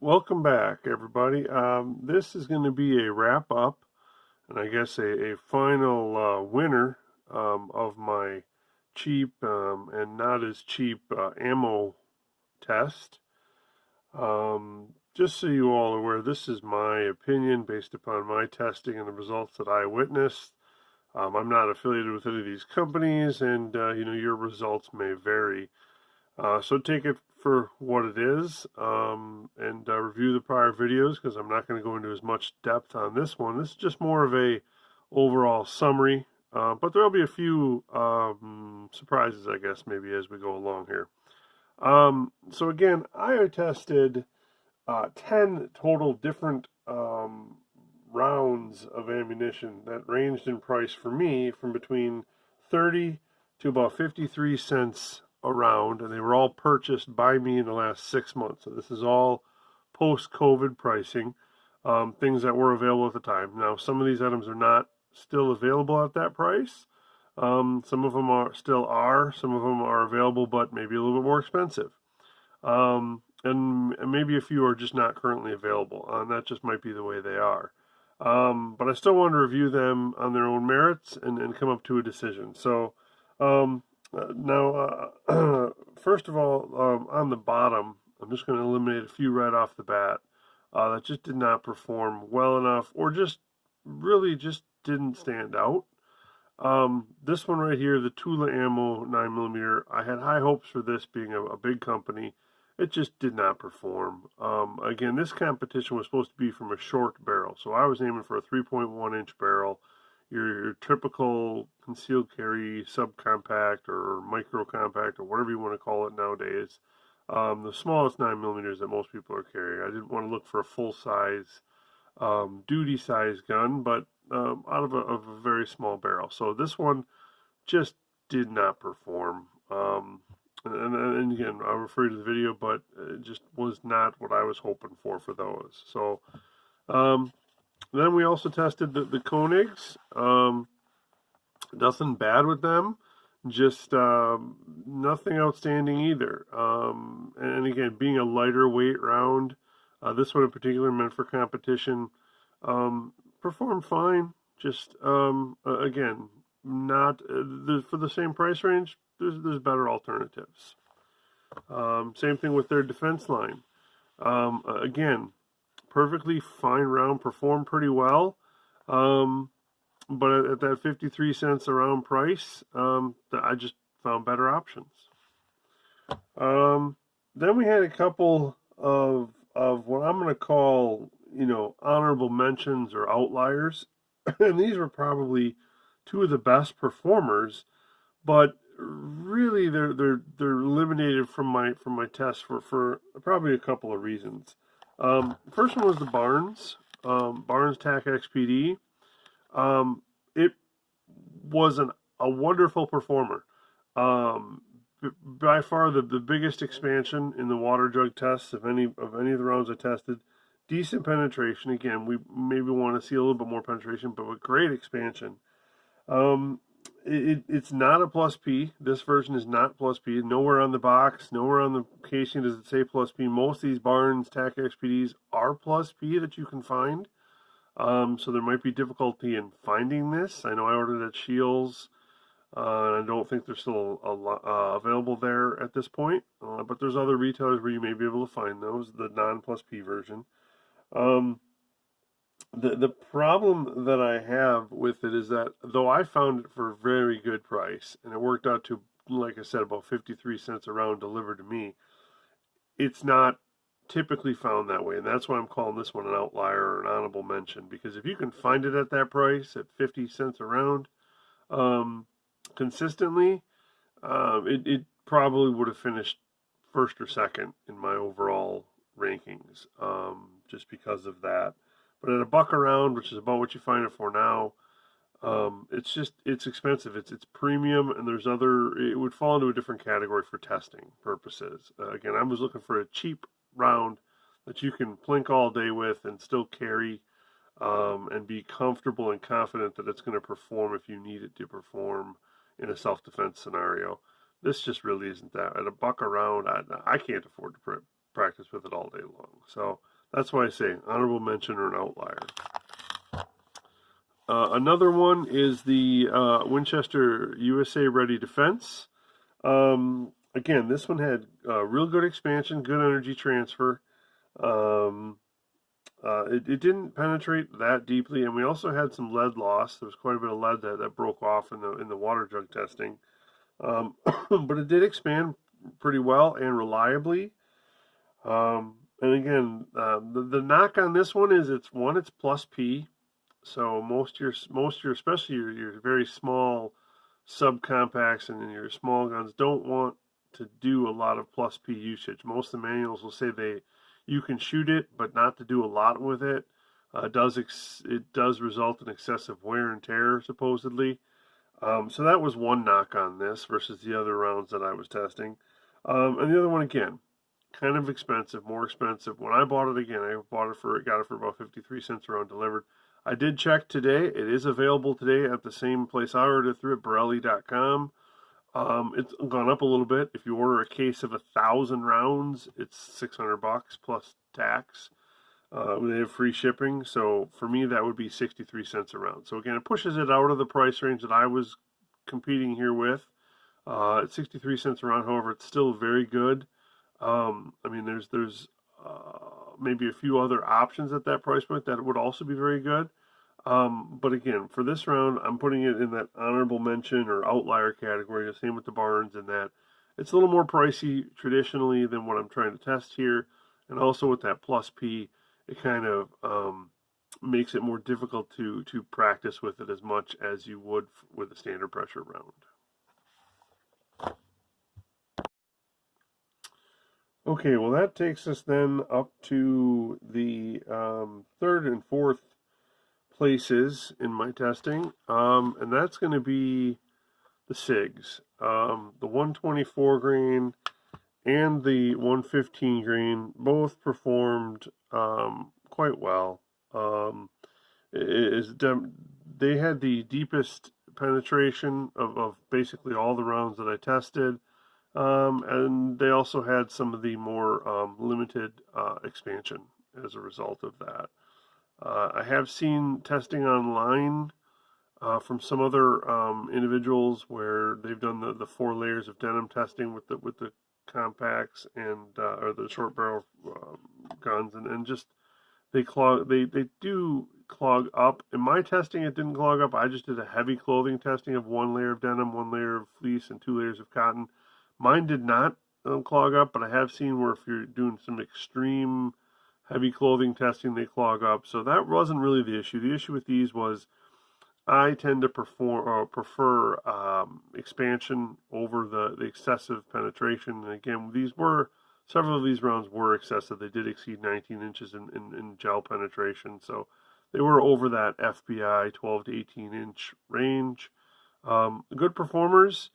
Welcome back, everybody. This is going to be a wrap up and I guess a final winner of my cheap and not as cheap ammo test. Just so you all are aware, this is my opinion based upon my testing and the results that I witnessed. I'm not affiliated with any of these companies, and your results may vary. So take it for what it is, and review the prior videos because I'm not going to go into as much depth on this one. This is just more of a overall summary, but there'll be a few surprises, I guess, maybe as we go along here. So again, I tested 10 total different rounds of ammunition that ranged in price for me from between 30 to about 53 cents a round, and they were all purchased by me in the last 6 months. So this is all post-COVID pricing, things that were available at the time. Now, some of these items are not still available at that price. Some of them are, some of them are available, but maybe a little bit more expensive. And maybe a few are just not currently available, and that just might be the way they are. But I still want to review them on their own merits and come up to a decision. So now, first of all, on the bottom, I'm just going to eliminate a few right off the bat that just did not perform well enough or just really just didn't stand out. This one right here, the Tula Ammo 9mm, I had high hopes for this being a big company. It just did not perform. Again, this competition was supposed to be from a short barrel, so I was aiming for a 3.1-inch barrel, your typical concealed carry subcompact or micro compact or whatever you want to call it nowadays. The smallest 9mm that most people are carrying. I didn't want to look for a full size duty size gun, but out of a very small barrel. So this one just did not perform. And again, I'll refer you to the video, but it just was not what I was hoping for those. So then we also tested the Koenigs. Nothing bad with them, just nothing outstanding either. And again, being a lighter weight round, this one in particular meant for competition, performed fine. Just again, not for the same price range. There's better alternatives. Same thing with their defense line. Again, perfectly fine round, performed pretty well. But at that 53 cents a round price, I just found better options. Then we had a couple of what I'm going to call, honorable mentions or outliers, and these were probably two of the best performers, but really they're eliminated from my test for probably a couple of reasons. First one was the Barnes TAC XPD. It was a wonderful performer. By far the biggest expansion in the water jug tests of any of the rounds I tested. Decent penetration. Again, we maybe want to see a little bit more penetration, but with great expansion. It's not a plus P. This version is not plus P. Nowhere on the box, nowhere on the casing does it say plus P. Most of these Barnes TAC XPDs are plus P that you can find. So there might be difficulty in finding this. I know I ordered at Shields, and I don't think they're still available there at this point. But there's other retailers where you may be able to find those, the non-plus P version. The problem that I have with it is that though I found it for a very good price, and it worked out to, like I said, about 53 cents a round delivered to me, it's not typically found that way, and that's why I'm calling this one an outlier or an honorable mention, because if you can find it at that price at 50 cents a round consistently, it probably would have finished first or second in my overall rankings, just because of that. But at a buck a round, which is about what you find it for now, it's expensive. It's premium, and it would fall into a different category for testing purposes. Again, I was looking for a cheap round that you can plink all day with and still carry, and be comfortable and confident that it's going to perform if you need it to perform in a self-defense scenario. This just really isn't that. At a buck a round, I can't afford to practice with it all day long. So That's why I say honorable mention or an outlier. Another one is the Winchester USA Ready Defense. Again, this one had real good expansion, good energy transfer. Um, it didn't penetrate that deeply, and we also had some lead loss. There was quite a bit of lead that broke off in the water jug testing, but it did expand pretty well and reliably. And again, the knock on this one is it's plus P. So most your especially your very small subcompacts and your small guns don't want to do a lot of plus P usage. Most of the manuals will say you can shoot it, but not to do a lot with it. It does result in excessive wear and tear supposedly. So that was one knock on this versus the other rounds that I was testing. And the other one again, kind of expensive, more expensive. When I bought it again, got it for about 53 cents a round delivered. I did check today. It is available today at the same place I ordered it through at Borelli.com. It's gone up a little bit. If you order a case of 1,000 rounds, it's $600 plus tax. They have free shipping, so for me that would be 63 cents a round. So again, it pushes it out of the price range that I was competing here with. At 63 cents a round, however, it's still very good. I mean, there's maybe a few other options at that price point that would also be very good. But again, for this round, I'm putting it in that honorable mention or outlier category. The same with the Barnes, in that it's a little more pricey traditionally than what I'm trying to test here, and also with that plus P, it kind of makes it more difficult to practice with it as much as you would with a standard pressure round. Okay, well that takes us then up to the third and fourth places in my testing, and that's going to be the SIGs. The 124 grain and the 115 grain both performed quite well. They had the deepest penetration of basically all the rounds that I tested. And they also had some of the more limited expansion as a result of that. I have seen testing online from some other individuals where they've done the 4 layers of denim testing with the compacts and or the short barrel guns, and just they do clog up. In my testing, it didn't clog up. I just did a heavy clothing testing of 1 layer of denim, 1 layer of fleece, and 2 layers of cotton. Mine did not clog up, but I have seen where if you're doing some extreme heavy clothing testing, they clog up. So that wasn't really the issue. The issue with these was I tend to prefer expansion over the excessive penetration. And again, several of these rounds were excessive. They did exceed 19 inches in gel penetration. So they were over that FBI 12 to 18 inch range. Good performers.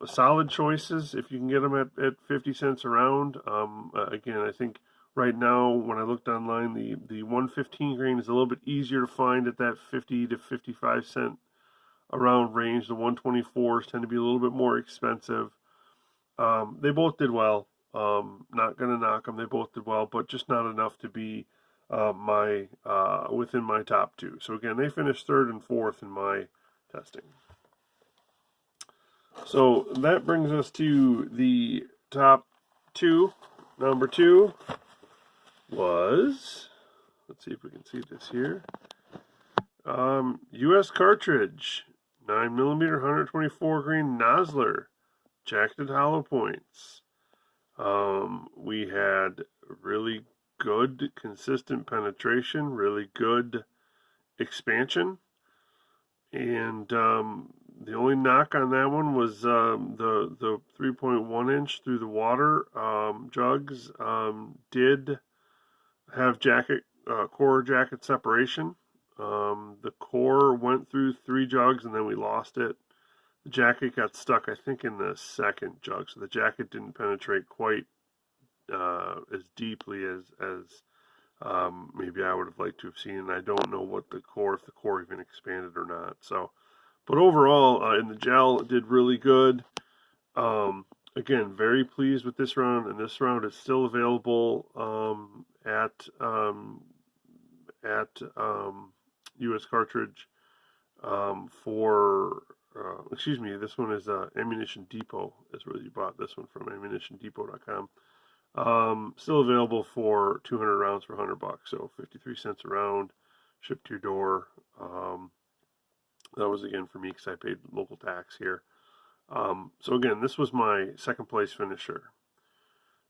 Solid choices if you can get them at 50 cents a round. Again, I think right now when I looked online, the 115 grain is a little bit easier to find at that 50 to 55 cent a round range. The 124s tend to be a little bit more expensive. They both did well. Not going to knock them. They both did well, but just not enough to be within my top 2. So again, they finished 3rd and 4th in my testing. So that brings us to the top 2. Number 2 was, let's see if we can see this here, U.S. cartridge, 9mm 124 grain Nosler, jacketed hollow points. We had really good consistent penetration, really good expansion, and the only knock on that one was the 3.1 inch through the water jugs did have core jacket separation. The core went through 3 jugs and then we lost it. The jacket got stuck, I think, in the 2nd jug, so the jacket didn't penetrate quite as deeply as maybe I would have liked to have seen. And I don't know if the core even expanded or not. So. But overall, in the gel, it did really good. again, very pleased with this round, and this round is still available at U.S. Cartridge for, excuse me, this one is Ammunition Depot is where you bought this one from, ammunitiondepot.com. Still available for 200 rounds for $100, so 53 cents a round, shipped to your door. That was again for me because I paid local tax here. So again, this was my second place finisher.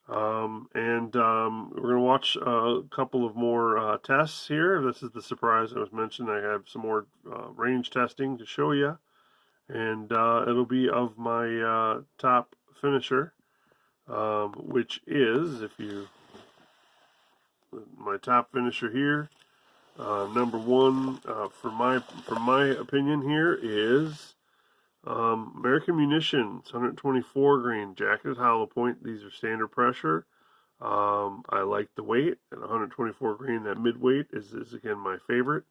We're going to watch a couple of more tests here. This is the surprise I was mentioning. I have some more range testing to show you, and it'll be of my top finisher, which is, my top finisher here, number one, from my opinion here, is American Munitions 124 grain jacketed hollow point. These are standard pressure. I like the weight at 124 grain. That mid-weight is again my favorite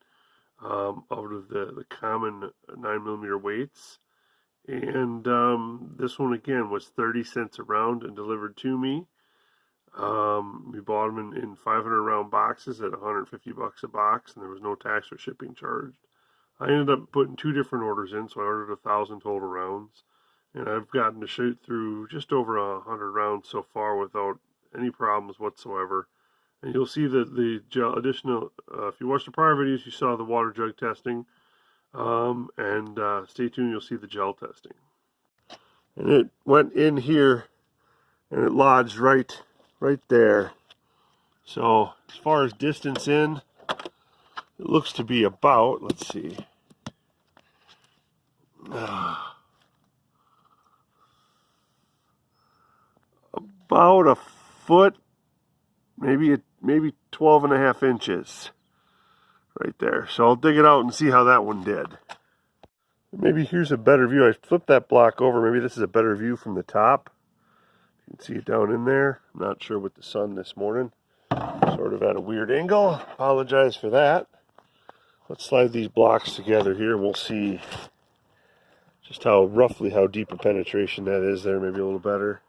out of the common 9mm weights. And this one again was 30 cents a round and delivered to me. We bought them in 500 round boxes at $150 a box, and there was no tax or shipping charged. I ended up putting 2 different orders in, so I ordered 1,000 total rounds, and I've gotten to shoot through just over 100 rounds so far without any problems whatsoever. And you'll see that the gel additional, if you watched the prior videos, you saw the water jug testing, and stay tuned, you'll see the gel testing. And it went in here, and it lodged right there. So as far as distance in, it looks to be about, let's see, about a foot, maybe 12.5 inches right there. So I'll dig it out and see how that one did. Maybe here's a better view. I flipped that block over. Maybe this is a better view from the top. You can see it down in there. I'm not sure with the sun this morning. Sort of at a weird angle. Apologize for that. Let's slide these blocks together here and we'll see just roughly how deep a penetration that is there, maybe a little better.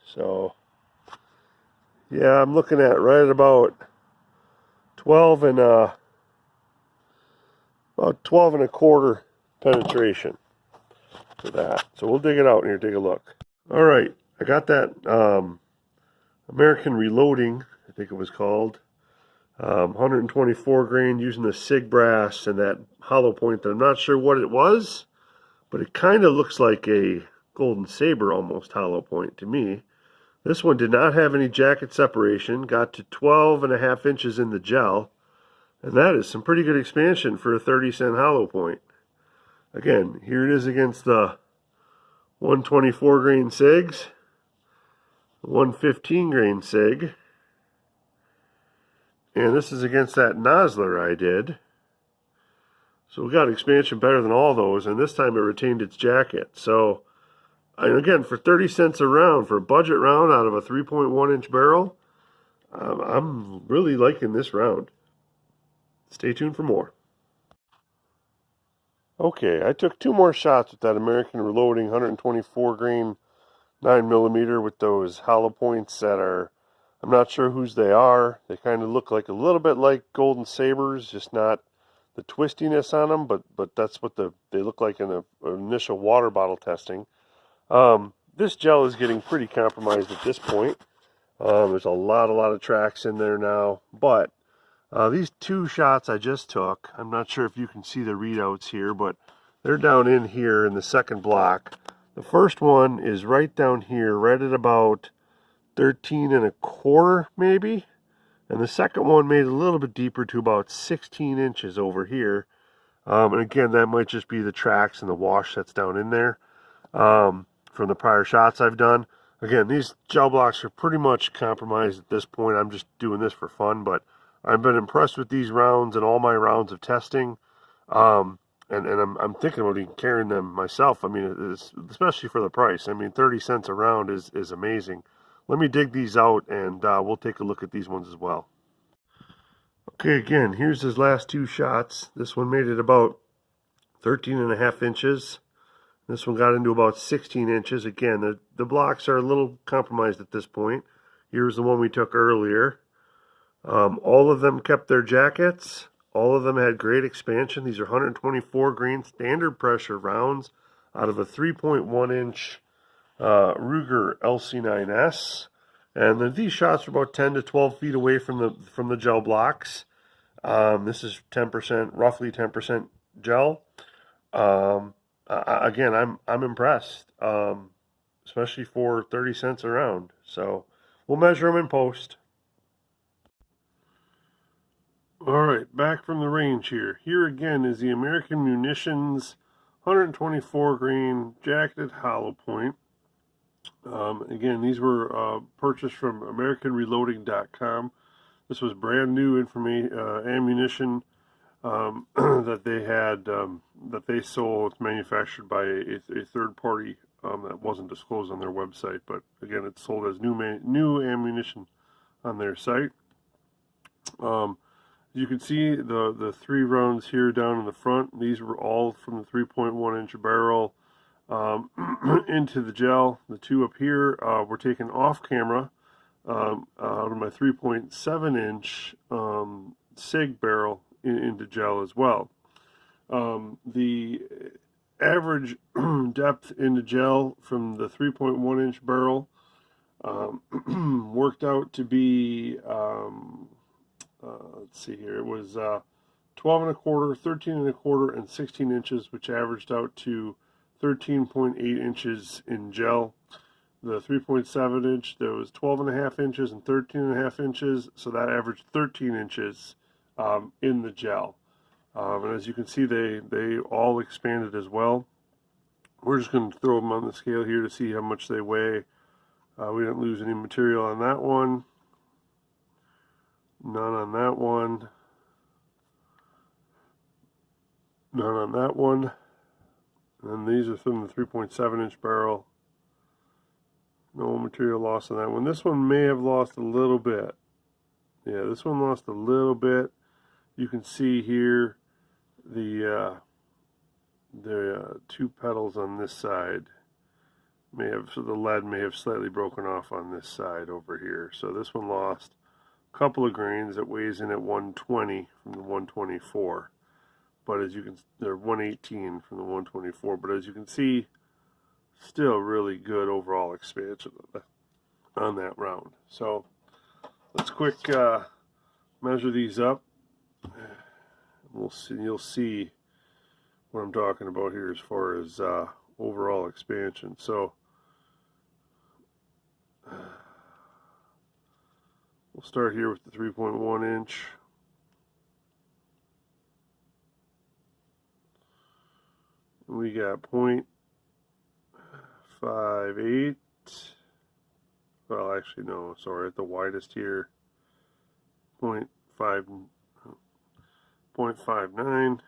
So, yeah, I'm looking at right at about 12 and a quarter penetration for that. So we'll dig it out here, take a look. All right, I got that American Reloading, I think it was called. 124 grain using the SIG brass and that hollow point that I'm not sure what it was, but it kind of looks like a Golden Saber almost hollow point to me. This one did not have any jacket separation, got to 12.5 inches in the gel, and that is some pretty good expansion for a 30-cent hollow point. Again, here it is against the 124 grain SIGs, 115 grain SIG, and this is against that Nosler I did. So we got expansion better than all those, and this time it retained its jacket. So, and again, for 30 cents a round, for a budget round out of a 3.1 inch barrel, I'm really liking this round. Stay tuned for more. Okay, I took 2 more shots with that American Reloading 124 grain 9mm with those hollow points that are, I'm not sure whose they are. They kind of look like a little bit like Golden Sabers, just not the twistiness on them, but that's what they look like in the initial water bottle testing. This gel is getting pretty compromised at this point. There's a lot of tracks in there now, but these 2 shots I just took, I'm not sure if you can see the readouts here, but they're down in here in the second block. The first one is right down here, right at about 13.25 maybe, and the second one made a little bit deeper to about 16 inches over here. And again, that might just be the tracks and the wash that's down in there from the prior shots I've done. Again, these gel blocks are pretty much compromised at this point. I'm just doing this for fun, but I've been impressed with these rounds and all my rounds of testing. And I'm thinking about even carrying them myself. I mean, especially for the price. I mean, 30 cents a round is amazing. Let me dig these out, and we'll take a look at these ones as well. Okay, again, here's his last 2 shots. This one made it about 13.5 inches. This one got into about 16 inches. Again, the blocks are a little compromised at this point. Here's the one we took earlier. All of them kept their jackets. All of them had great expansion. These are 124 grain standard pressure rounds out of a 3.1 inch Ruger LC9S. And then these shots are about 10 to 12 feet away from the gel blocks. This is 10%, roughly 10% gel. Again, I'm impressed, especially for 30 cents a round. So we'll measure them in post. All right, back from the range here. Here again is the American Munitions 124 grain jacketed hollow point. Again, these were purchased from AmericanReloading.com. This was brand new ammunition that they had that they sold. It's manufactured by a third party that wasn't disclosed on their website, but again, it's sold as new ammunition on their site. You can see the 3 rounds here down in the front. These were all from the 3.1 inch barrel into the gel. The 2 up here were taken off camera out of my 3.7 inch SIG barrel into gel as well. The average depth into gel from the 3.1 inch barrel worked out to be let's see here, it was 12 and a quarter, 13 and a quarter, and 16 inches, which averaged out to 13.8 inches in gel. The 3.7 inch, there was 12 and a half inches and 13 and a half inches, so that averaged 13 inches in the gel. And as you can see, they all expanded as well. We're just going to throw them on the scale here to see how much they weigh. We didn't lose any material on that one. None on that one. None on that one. And these are from the 3.7 inch barrel. No material loss on that one. This one may have lost a little bit. Yeah, this one lost a little bit. You can see here the 2 petals on this side so the lead may have slightly broken off on this side over here. So this one lost a couple of grains. It weighs in at 120 from the 124, but as you can, they're 118 from the 124. But as you can see, still really good overall expansion on that round. So let's quick measure these up. We'll see. You'll see what I'm talking about here as far as overall expansion. So we'll start here with the 3.1 inch. We got 0.58. Well, actually, no, sorry, at the widest here, 0.59, 0.59,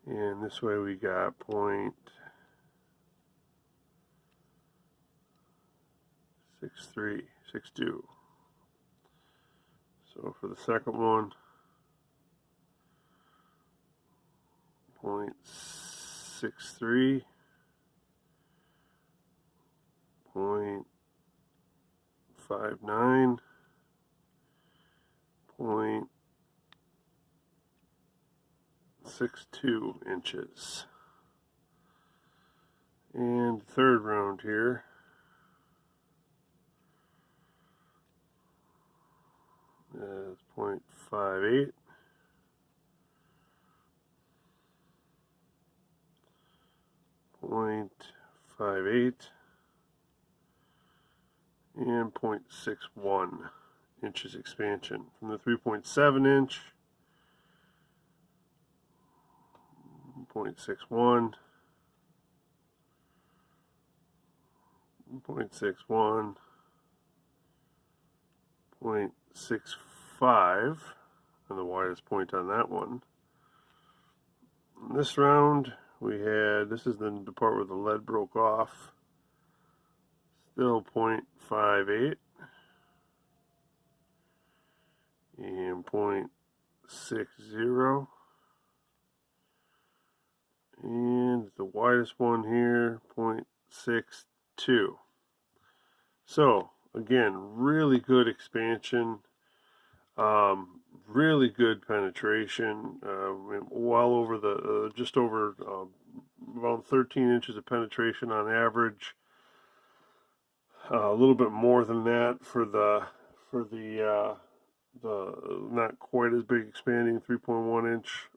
and this way we got 0.6362. So for the second one, 0.63, 0.59, 0.62 inches. And third round here, is 0.58. 0.58 and 0.61 inches expansion from the 3.7 inch, 0.61, 0.61, 0.65, and the widest point on that one. In this round, we had, this is the part where the lead broke off, still 0.58, and 0.60, and the widest one here, 0.62. So again, really good expansion, really good penetration, well over the just over about 13 inches of penetration on average. A little bit more than that for the not quite as big expanding 3.1 inch.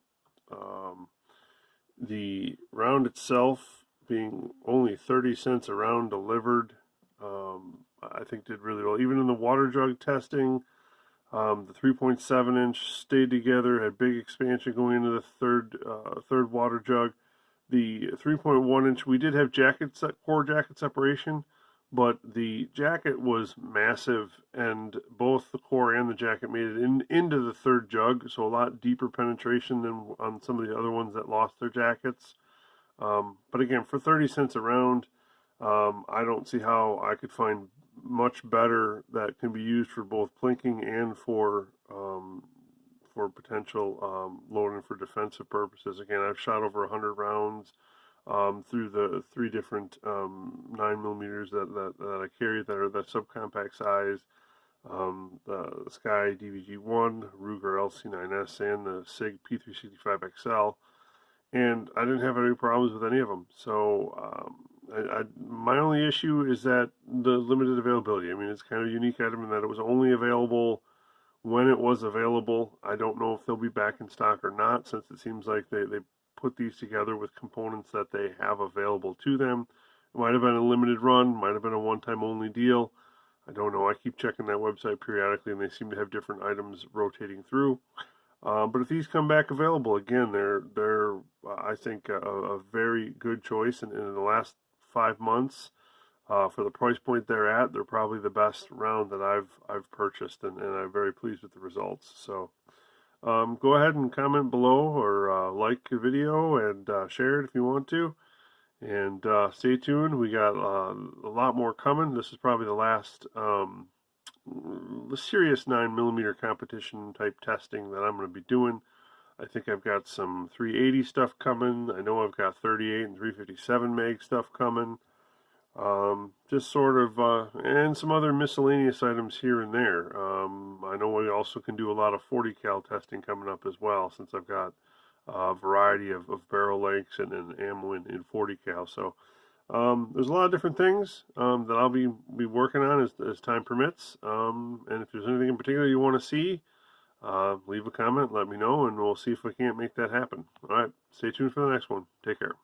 The round itself being only 30 cents a round delivered, I think did really well. Even in the water jug testing, the 3.7 inch stayed together, had big expansion going into the third water jug. The 3.1 inch, we did have core jacket separation, but the jacket was massive, and both the core and the jacket made it into the third jug, so a lot deeper penetration than on some of the other ones that lost their jackets. But again, for 30 cents a round, I don't see how I could find much better that can be used for both plinking and for potential loading for defensive purposes. Again, I've shot over 100 rounds through the 3 different 9mm that I carry that are the subcompact size, the Sky DVG-1, Ruger LC9S, and the SIG P365XL, and I didn't have any problems with any of them. So my only issue is that the limited availability. I mean, it's kind of a unique item in that it was only available when it was available. I don't know if they'll be back in stock or not, since it seems like they put these together with components that they have available to them. It might have been a limited run, might have been a one-time only deal. I don't know. I keep checking that website periodically, and they seem to have different items rotating through. But if these come back available again, they're I think a very good choice. And in the last 5 months, for the price point they're at, they're probably the best round that I've purchased, and I'm very pleased with the results. So go ahead and comment below, or like the video, and share it if you want to. And stay tuned. We got a lot more coming. This is probably the last serious 9mm competition type testing that I'm going to be doing. I think I've got some 380 stuff coming. I know I've got 38 and 357 mag stuff coming. Just sort of, and some other miscellaneous items here and there. I know we also can do a lot of 40 cal testing coming up as well, since I've got a variety of barrel lengths and ammo in 40 cal. So there's a lot of different things that I'll be working on as time permits. And if there's anything in particular you want to see, leave a comment, let me know, and we'll see if we can't make that happen. All right, stay tuned for the next one. Take care.